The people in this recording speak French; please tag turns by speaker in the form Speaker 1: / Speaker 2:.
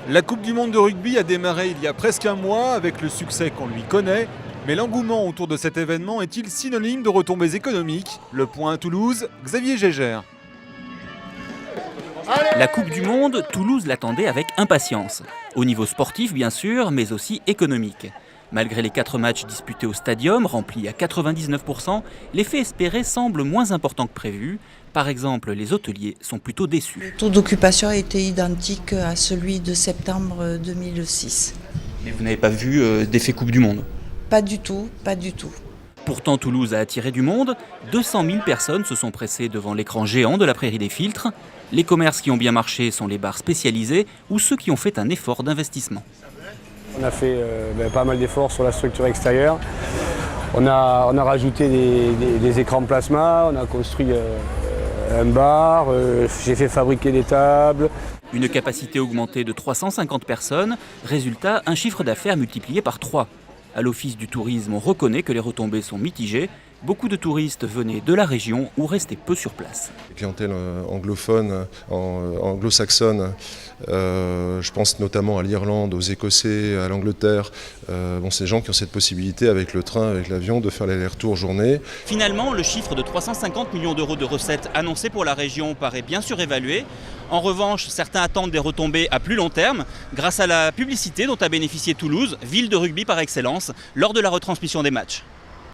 Speaker 1: La Coupe du Monde de rugby a démarré il y a presque un mois avec le succès qu'on lui connaît. Mais l'engouement autour de cet événement est-il synonyme de retombées économiques? Le point à Toulouse, Xavier Gégère.
Speaker 2: La Coupe du Monde, Toulouse l'attendait avec impatience. Au niveau sportif bien sûr, mais aussi économique. Malgré les 4 matchs disputés au stadium, remplis à 99%, l'effet espéré semble moins important que prévu. Par exemple, les hôteliers sont plutôt déçus.
Speaker 3: Le taux d'occupation était identique à celui de septembre 2006.
Speaker 2: Mais vous n'avez pas vu d'effet Coupe du Monde?
Speaker 3: Pas du tout, pas du tout.
Speaker 2: Pourtant, Toulouse a attiré du monde. 200 000 personnes se sont pressées devant l'écran géant de la Prairie des Filtres. Les commerces qui ont bien marché sont les bars spécialisés ou ceux qui ont fait un effort d'investissement.
Speaker 4: On a fait pas mal d'efforts sur la structure extérieure. On a rajouté des écrans plasma, on a construit un bar, j'ai fait fabriquer des tables.
Speaker 2: Une capacité augmentée de 350 personnes, résultat, un chiffre d'affaires multiplié par 3. À l'Office du tourisme, on reconnaît que les retombées sont mitigées. Beaucoup de touristes venaient de la région ou restaient peu sur place.
Speaker 5: La clientèle anglophone, anglo-saxonne, je pense notamment à l'Irlande, aux Écossais, à l'Angleterre. C'est des gens qui ont cette possibilité avec le train, avec l'avion, de faire l'aller-retour journée.
Speaker 2: Finalement, le chiffre de 350 millions d'euros de recettes annoncé pour la région paraît bien surévalué. En revanche, certains attendent des retombées à plus long terme grâce à la publicité dont a bénéficié Toulouse, ville de rugby par excellence, lors de la retransmission des matchs.